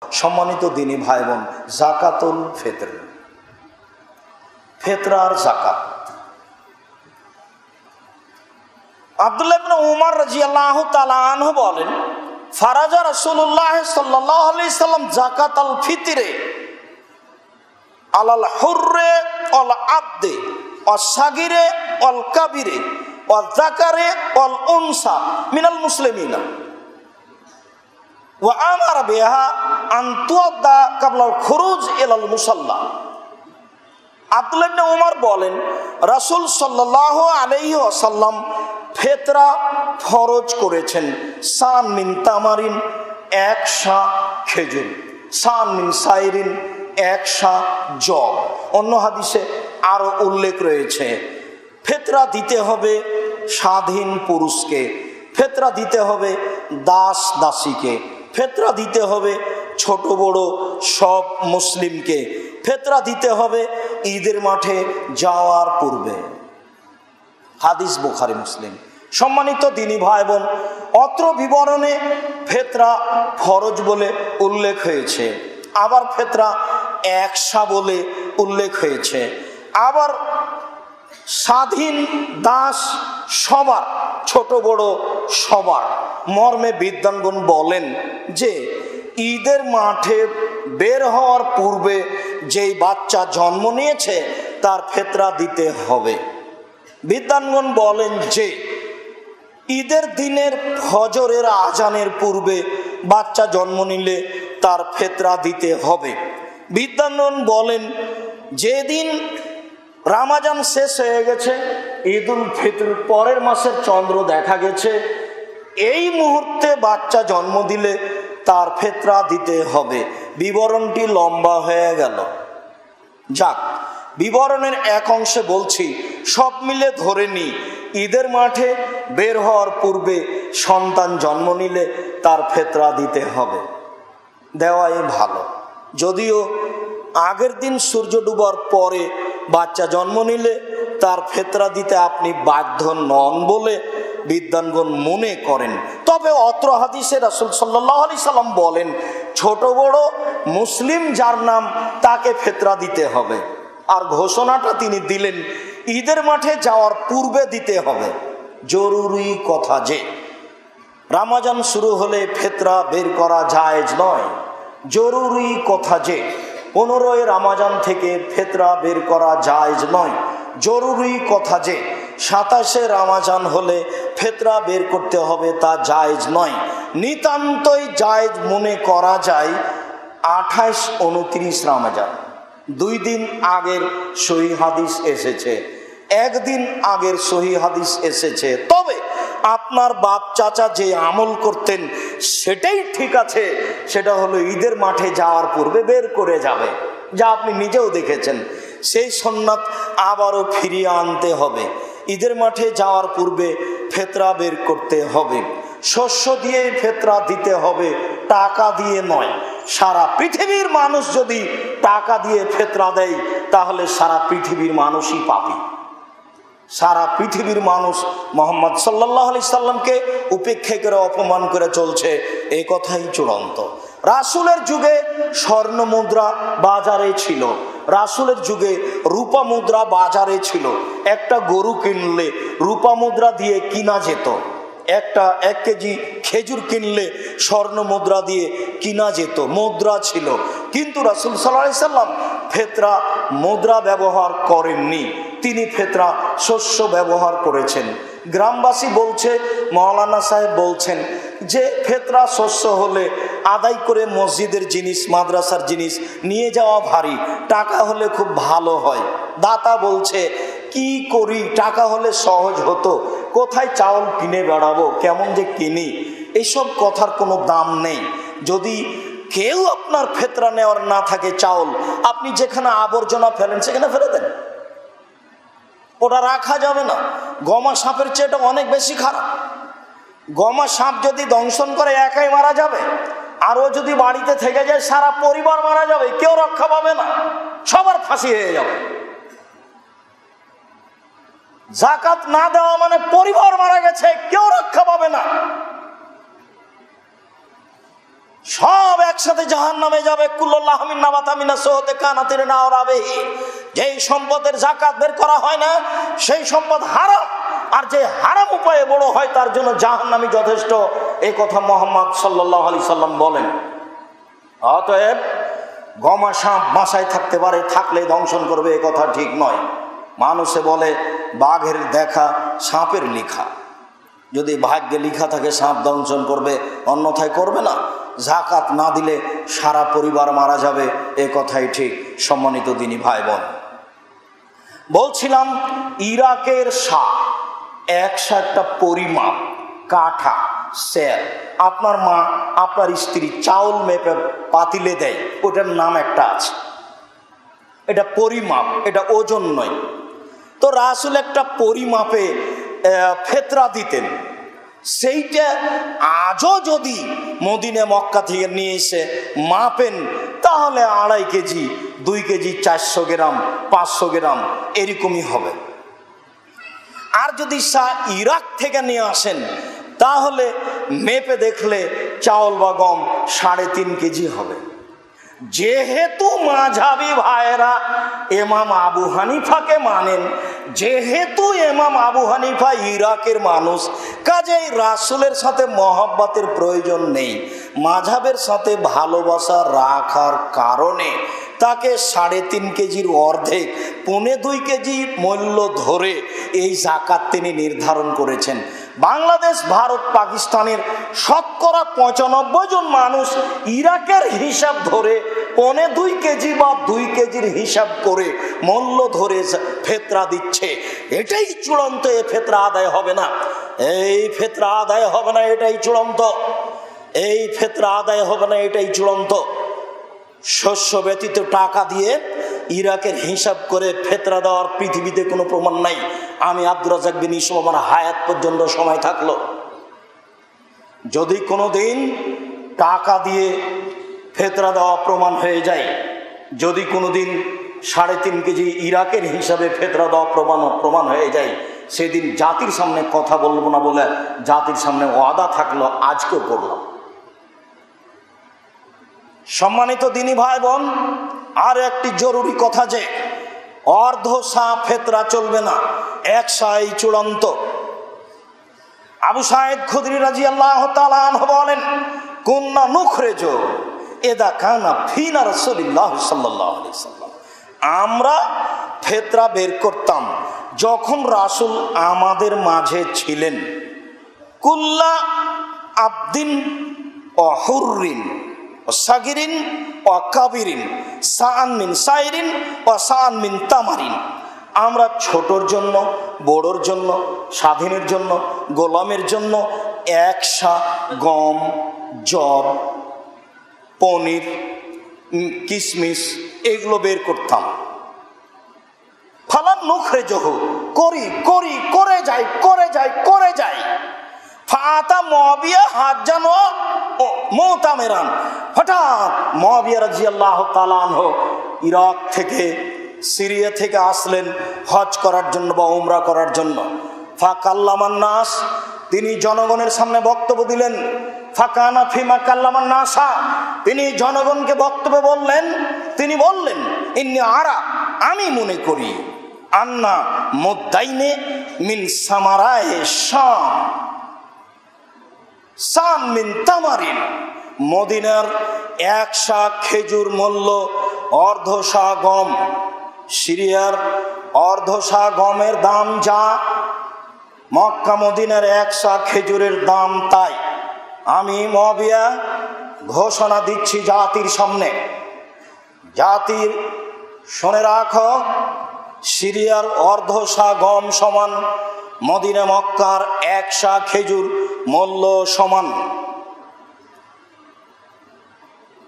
সম্মানিত দিনী ভাই বোন, জাকাতুল ফিতর, ফিতরার জাকাত। আব্দুল্লাহ ইবনে উমর রাদিয়াল্লাহু তাআলা আনহু বলেন, ফারাজা রাসূলুল্লাহ সাল্লাল্লাহু আলাইহি সাল্লাম জাকাতাল ফিতরে আলাল হুররে ওয়াল আবদে ওয়াস সাগিরে ওয়াল কাবিরে ওয়াল যাকারে ওয়াল উনসা মিনাল মুসলিমিনা ওয়া আমারা বিহা আন তুআদ্দা ক্বাবলাল খুরুজ ইলাল মুসাল্লা। আব্দুল্লাহ ইবনে উমর বলেন, রাসূল সাল্লাল্লাহু আলাইহি ওয়াসাল্লাম ফিতরা ফরজ করেছেন সান মিন তামারিন, এক সা খেজুর, সান মিন সাইরিন, এক সা জব। অন্য হাদিসে আরো উল্লেখ রয়েছে ফিতরা দিতে হবে স্বাধীন পুরুষকে, ফিতরা দিতে হবে দাস দাসীকে, ফিতরা দিতে হবে ছোট বড় সব মুসলিমকে, ফিতরা দিতে হবে ঈদের মাঠে যাওয়ার পূর্বে। হাদিস বুখারী মুসলিম। সম্মানিত দিনী ভাই বোন, অত্র বিবরণে ফিতরা ফরজ বলে উল্লেখ হয়েছে, আবার ফিতরা একসা বলে উল্লেখ হয়েছে, আবার স্বাধীন দাস সবার, ছোট বড় সবার। মর্মে বিদ্বানগণ বলেন যে ঈদের মাঠে বের হওয়ার পূর্বে যেই বাচ্চা জন্ম নিয়েছে তার ফিতরা দিতে হবে। বিদ্বানগণ বলেন যে ঈদের দিনের ফজরের আজানের পূর্বে বাচ্চা জন্ম নিলে তার ফিতরা দিতে হবে। বিদ্বানগণ বলেন যেদিন রমজান শেষ হয়ে গেছে, ঈদুল ফিতর পরের মাসের চন্দ্র দেখা গেছে, এই মুহূর্তে বাচ্চা জন্ম দিলে তার ফিতরা দিতে হবে। বিবরণটি লম্বা হয়ে গেল। যাক, বিবরণের এক অংশে বলছি, সব মিলে ধরে নিই ঈদের মাঠে বের হওয়ার পূর্বে সন্তান জন্ম নিলে তার ফিতরা দিতে হবে, দেওয়াই ভালো। যদিও আগের দিন সূর্য ডুবার পরে বাচ্চা জন্ম নিলে তার ফিতরা দিতে আপনি বাধ্য নন বলে বিদ্বানগণ মনে করেন। তবে অত্র হাদিসে রাসূল সাল্লাল্লাহু আলাইহি সাল্লাম বলেন, ছোট বড় মুসলিম যার নাম তাকে ফিতরা দিতে হবে। আর ঘোষণাটা তিনি দিলেন ঈদের মাঠে যাওয়ার পূর্বে দিতে হবে। জরুরি কথা যে রমজান শুরু হলে ফিতরা বের করা জায়েজ নয়। জরুরি কথা যে 15 রমজান থেকে ফিতরা বের করা জায়েজ নয়। জরুরি কথা যে 27 রমজান হলে ফিতরা বের করতে হবে, তা জায়েজ নয়। নিতান্তই জায়েজ মনে করা যায় 28, 29 রমজান। 2 দিন আগের সহিহ হাদিস এসেছে, একদিন আগের সহিহ হাদিস এসেছে। তবে আপনার বাপ চাচা যে আমল করতেন সেটাই ঠিক আছে, সেটা হলো ঈদের মাঠে যাওয়ার পূর্বে বের করে যাবে, যা আপনি নিজেও দেখেছেন। সেই সুন্নাত আবারও ফিরিয়ে আনতে হবে। ঈদের মাঠে যাওয়ার পূর্বে ফিতরা বের করতে হবে। শস্য দিয়ে ফিতরা দিতে হবে, টাকা দিয়ে নয়। সারা পৃথিবীর মানুষ যদি টাকা দিয়ে ফিতরা দেয় তাহলে সারা পৃথিবীর মানুষই পাপী। সারা পৃথিবীর মানুষ মুহাম্মদ সাল্লাল্লাহু আলাইহি সাল্লামকে উপেক্ষা করে অপমান করে চলছে, এই কথাই চূড়ান্ত। রাসূলের যুগে স্বর্ণ মুদ্রা বাজারে ছিল, রাসূলের যুগে রূপা মুদ্রা বাজারে ছিল। একটা গরু কিনলে রূপা মুদ্রা দিয়ে কিনা যেত, 1 কেজি খেজুর কিনলে স্বর্ণ মুদ্রা দিয়ে কিনা যেত, মুদ্রা ছিল। কিন্তু রাসূল সাল্লাল্লাহু আলাইহি সাল্লাম ফিতরা মুদ্রা ব্যবহার করেননি, তিনি ফিতরা শস্য ব্যবহার করেছেন। গ্রামবাসী বলছে, মাওলানা সাহেব বলছেন যে ফিতরা শস্য হলে আদায় করে মসজিদের জিনিস, মাদ্রাসার জিনিস নিয়ে যাওয়া ভারী, টাকা হলে খুব ভালো হয়। দাতা বলছে কি করি, টাকা হলে সহজ হতো, কোথায় চাউল কিনে বেড়াবো, কেমন যে কিনি, এইসব কথার কোনো দাম নেই। যদি কেউ আপনার ফিতরা নেওয়ার না থাকে চাউল, আপনি যেখানে আবর্জনা ফেলেন সেখানে ফেলে দেন, ওটা রাখা যাবে না। গমা সাপের চেয়ে এটা অনেক বেশি খারাপ। গমা সাপ যদি দংশন করে একাই মারা যাবে, আর ও যদি বাড়িতে থেকে যায় সারা পরিবার মারা যাবে, কেউ রক্ষা পাবে না, সবার ফাঁসি হয়ে যাবে। জাকাত না দেওয়া মানে পরিবার মারা গেছে, কেউ রক্ষা পাবে না। সব একসাথে জাহান্নামে যাবে। কুল্লুল্লাহ মিন নাবাতা মিনাস সুহতে কানাতির নাওরাবেহি। যেই সম্পদের যাকাত বের করা হয় না সেই সম্পদ হারাম, আর যে হারাম উপায়ে বড় হয় তার জন্য জাহান্নামী যথেষ্ট, এই কথা মুহাম্মদ সাল্লাল্লাহু আলাইহি সাল্লাম বলেন। অতএব গমা সাপ বাসায় থাকতে পারে, থাকলে দংশন করবে, এ কথা ঠিক নয়। মানুষে বলে বাঘের দেখা সাপের লিখা, যদি ভাগ্যে লিখা থাকে সাপ দংশন করবে, অন্যথায় করবে না। যাকাত না দিলে সারা পরিবার মারা যাবে, এ কথাই ঠিক। সম্মানিত দিনী ভাই বোন, বলছিলাম ইরাকের শাহ একটা পরিমাপ, কাঠা, স্যার। আপনার মা আপনার স্ত্রী চাউল মেপে পাতিলে দেয়, ওটার নাম একটা আছে, এটা পরিমাপ, এটা ওজন নয়। তো রাসূল একটা পরিমাপে ফেতরা দিতেন। সেইটা আজও যদি মদিনা মক্কা থেকে নিয়ে এসে মাপেন তাহলে 2.5 কেজি, 2 কেজি 400 গ্রাম, 500 গ্রাম এরকমই হবে। আর যদি ইরাক থেকে নিয়ে আসেন তাহলে মেপে দেখলে চাউল বা গম 3.5 কেজি হবে। যেহেতু মাঝহাবি ভাইয়েরা ইমাম আবু হানিফাকে মানেন, যেহেতু ইমাম আবু হানিফা ইরাকের মানুষ, কাজেই রাসূলের সাথে মহব্বতের প্রয়োজন নেই। মাঝহাবের সাথে ভালোবাসা রাখার কারণে তাকে 3.5 কেজির অর্ধেক, 1.25 কেজি মূল্য ধরে এই যাকাত তিনি নির্ধারণ করেছেন। বাংলাদেশ, ভারত, পাকিস্তানের শতকরা 95 জন মানুষ ইরাকের হিসাব ধরে 1.25 কেজি বা 2 কেজির হিসাব করে মূল্য ধরে ফেতরা দিচ্ছে। এটাই চূড়ান্ত, এ ফেতরা আদায় হবে না, এই ফেতরা আদায় হবে না, এটাই চূড়ান্ত, এই ফেতরা আদায় হবে না, এটাই চূড়ান্ত। শস্য ব্যতীত টাকা দিয়ে ইরাকের হিসাব করে ফেতরা দেওয়ার পৃথিবীতে কোনো প্রমাণ নাই। আমি আব্দুর রাজ্জাক বিন ইউসুফ আমার হায়াত পর্যন্ত সময় থাকলো, যদি কোনো দিন টাকা দিয়ে ফেতরা দেওয়া প্রমাণ হয়ে যায়, যদি কোনো দিন 3.5 কেজি ইরাকের হিসাবে ফেতরা দেওয়া প্রমাণ হয়ে যায়, সেদিন জাতির সামনে কথা বলবো না বলে জাতির সামনে ওয়াদা থাকলো, আজকেও করলাম। সম্মানিত দিনী ভাই বোন, আর একটি জরুরি কথা, যে অর্ধ সা ফেতরা চলবে না, 1 সাই চূড়ান্ত। আবু সাঈদ খুদরি রাদিয়াল্লাহু তাআলা আনহু বলেন, কুন্না নুখরিজু ইযা কানা ফিনা রাসূলুল্লাহ সাল্লাল্লাহু আলাইহি ওয়াসাল্লাম, আমরা ফেতরা বের করতাম যখন রাসূল আমাদের মাঝে ছিলেন। কুল্লা আবদিন ও হুররিন ও সাগিরিন ও কাবিরিন, সাআন মিন সাইরিন ও সাআন মিন তামারিন, আমরা ছোটর জন্য, বড়োর জন্য, স্বাধীনের জন্য, গোলামের জন্য 1 সা গম, জব, পনির, কিশমিশ এগুলো বের করতাম। ফালান নুখরিজুহু, করে যাই। ফাতা মুআবিয়া হাজ্জান ও মুতামিরান, হঠাৎ মুআবিয়া রাদিয়াল্লাহু তাআলা আনহু ইরাক থেকে, সিরিয়া থেকে আসলেন হজ করার জন্য বা উমরা করার জন্য। ফাকাল্লামান নাস, তিনি জনগণের সামনে বক্তব্য দিলেন। ফাকানা ফিমা কাল্লামান নাসা, তিনি জনগণকে বক্তব্য বললেন। তিনি বললেন, ইন্নী আরা, আমি মনে করি, আন্না মুদাইনে মিন সামারায়ে শাম সাম মিন তামারিন, মদিনার 1 সা খেজুর মূল্য অর্ধ সা গম, সিরিয়ার অর্ধ সা গমের দাম যা, মক্কা মদিনার 1 সা খেজুরের দাম তাই। আমি মুআবিয়া ঘোষণা দিচ্ছি জাতির সামনে, জাতির শুনে রাখো, সিরিয়ার অর্ধ সা গম সমান মদিনা মক্কার 1 সা খেজুর মূল্য সমান।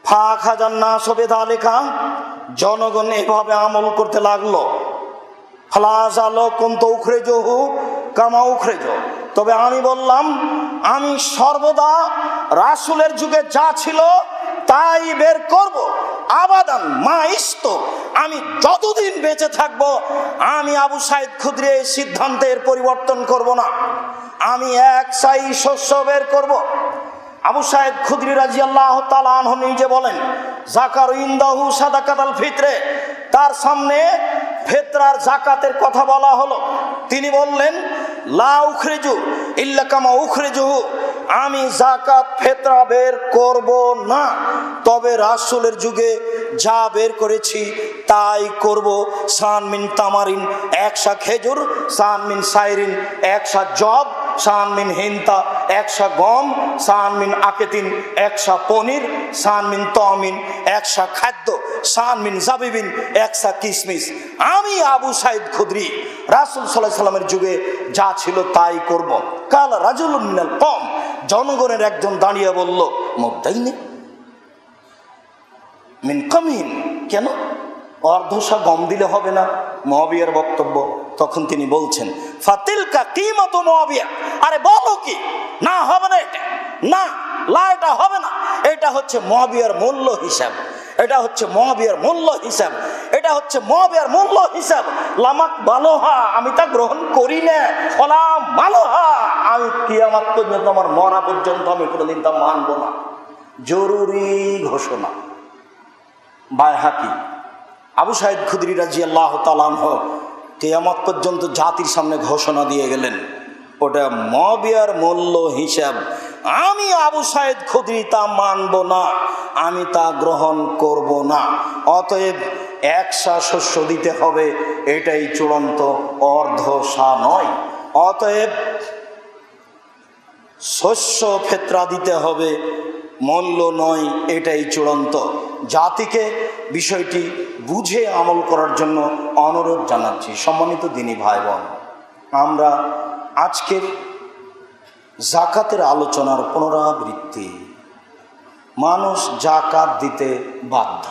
ফাখাজান নাস বিযালিকা, জনগণ এভাবে আমল করতে লাগলো। ফালাজালো কুনতু উখরিজুহু কামা উখরিজু, তবে আমি বললাম, আমি সর্বদা রাসূলের যুগে যা ছিল তাই বের করব। আবাদান মা ইস্তু, আমি যতদিন বেঁচে থাকব আমি আবু সাঈদ খুদরি এই সিদ্ধান্তের পরিবর্তন করব না। আমি 1 সাই শস্য বের করব। আবু সাইদ খুদরি রাদিয়াল্লাহু তাআলা আনহু নিজে বলেন, যাকার ইনদাহু সাদাকাতুল ফিতরে, তার সামনে ফিতরার যাকাতের কথা বলা হলো। তিনি বললেন, লা উখরিজু ইল্লা কামা উখরিজুহু, আমি যাকাত ফিতরা বের করব না, তবে রাসূলের যুগে যা বের করেছি তাই করব। সান মিন তামারিন, একশা খেজুর, সান মিন সাইরিন, একশা জব, সান মিন হিন্তা, একশা গম, সান মিন আকেতিন, একশা পনির, সান মিন তমিন, একশা খাদ্য, সান মিন জাবিবিন, একশা কিসমিস। আমি আবু সাইদ খুদরি রাসূল সাল্লাল্লাহু আলাইহি সাল্লামের যুগে যা ছিল তাই করব। কাল রাজুলুন মিনাল কওম, জনগণের একজন দাঁড়িয়ে বলল, মুদাইনে মিন কামিন, কেন অর্ধশা গম দিলে হবে না? মুআবিয়ার বক্তব্য। তখন তিনি বলছেন, ফাতিলকা কিমাতু মুআবিয়া, আরে বলো কি, না হবে না, এটা না, লা এটা হবে না, এটা হচ্ছে মুআবিয়ার মূল্য হিসাব, এটা হচ্ছে মুআবিয়ার মূল্য হিসাব, এটা হচ্ছে মুআবিয়ার মূল্য হিসাব। লামাক বালোহা, আমি তা গ্রহণ করি না, ওলা মালোহা, আমি কিয়ামত পর্যন্ত, আমার মরা পর্যন্ত আমি কোনোদিন তা মানব না। জরুরি ঘোষণা। বাইহাকি, আবু সাইদ খুদরি রাদিয়াল্লাহু তাআলা আনহু কিয়ামত পর্যন্ত জাতির সামনে ঘোষণা দিয়ে গেলেন, ওটা মুআবিয়ার মূল্য হিসাব, আমি আবু সাইদ খুদরি তা মানব না, আমি তা গ্রহণ করব না। অতএব একশা শস্য দিতে হবে, এটাই চূড়ান্ত, অর্ধশা নয়। অতএব শস্য ফিতরা দিতে হবে, মূল্য নয়, এটাই চূড়ান্ত। জাতিকে বিষয়টি বুঝে আমল করার জন্য অনুরোধ জানাচ্ছি। সম্মানিত দিনী ভাই বোন, আমরা আজকের যাকাতের আলোচনার পুনরাবৃত্তি। মানুষ যাকাত দিতে বাধ্য,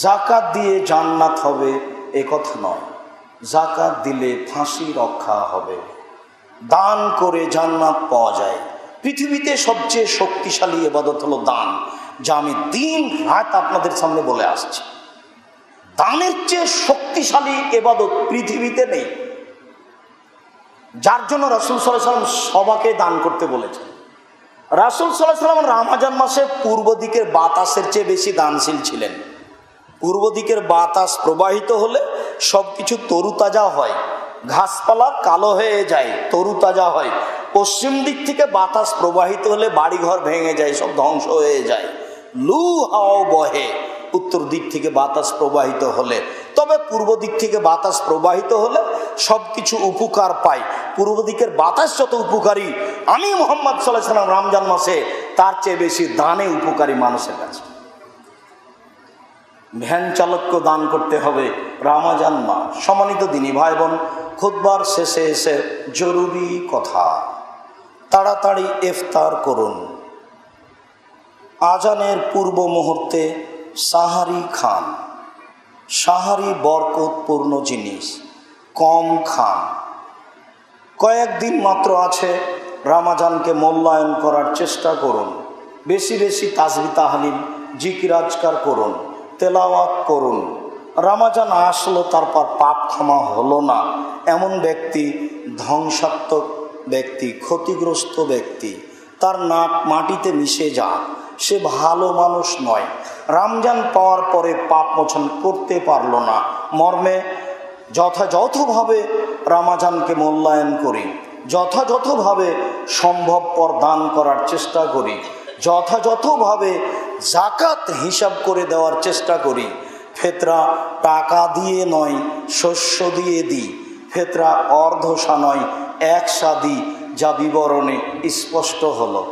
যাকাত দিয়ে জান্নাত হবে এ কথা নয়, যাকাত দিলে ফাঁসি রক্ষা হবে, দান করে জান্নাত পাওয়া যায়। পৃথিবীতে সবচেয়ে শক্তিশালী ইবাদত হলো দান, যা আমি দিন রাত আপনাদের সামনে বলে আসছি। দানের চেয়ে শক্তিশালী ইবাদত পৃথিবীতে নেই, যার জন্য রাসূল সাল্লাল্লাহু আলাইহি ওয়াসাল্লাম সবাইকে দান করতে বলেছেন। রাসূল সাল্লাল্লাহু আলাইহি ওয়াসাল্লাম রমজান মাসে পূর্ব দিকের বাতাসের চেয়ে বেশি দানশীল ছিলেন। পূর্ব দিকের বাতাস প্রবাহিত হলে সব কিছু তরুতাজা হয়, ঘাসপালা কালো হয়ে যায়, তরুতাজা হয়। পশ্চিম দিক থেকে বাতাস প্রবাহিত হলে বাড়িঘর ভেঙে যায়, সব ধ্বংস হয়ে যায়, লু হাওয়া বহে উত্তর দিক থেকে বাতাস প্রবাহিত হলে। তবে পূর্ব দিক থেকে বাতাস প্রবাহিত হলে সব কিছু উপকার পায়। পূর্ব দিকের বাতাস যত উপকারী, আমি মুহাম্মদ সাল্লাল্লাহু আলাইহি ওয়াসাল্লাম রমজান মাসে তার চেয়ে বেশি দানে উপকারী মানুষের কাছে। ভ্যান চালককে দান করতে হবে রমজান মাস। সম্মানিত দিনী ভাই বোন, খুতবার শেষে এসে জরুরি কথা, তাড়াতাড়ি ইফতার করুন। আজানের পূর্ব মুহূর্তে সাহারি খান। সাহারি বরকতপূর্ণ জিনিস, কম খান। কয়েকদিন মাত্র আছে, রমজানকে মূল্যায়ন করার চেষ্টা করুন। বেশি বেশি তাসবিহ তাহলিল জিকির আজকার করুন, তেলাওয়াত করুন। রমজান আসলো তারপর পাপ ক্ষমা হলো না, এমন ব্যক্তি ধ্বংসাত্মক ব্যক্তি, ক্ষতিগ্রস্ত ব্যক্তি। তার নাক মাটিতে মিশে যাক, সে ভালো মানুষ নয়। রমজান পাওয়ার পরে পাপ মোচন করতে পারলো না মর্মে যথাযথভাবে রমজানকে মূল্যায়ন করি, যথাযথভাবে সম্ভবপর দান করার চেষ্টা করি, যথাযথভাবে যাকাত হিসাব করে দেওয়ার চেষ্টা করি। ফিতরা টাকা দিয়ে নয়, শস্য দিয়ে দিই। ফিতরা অর্ধশা নয়, একশা দিই, যা বিবরণে স্পষ্ট হলো।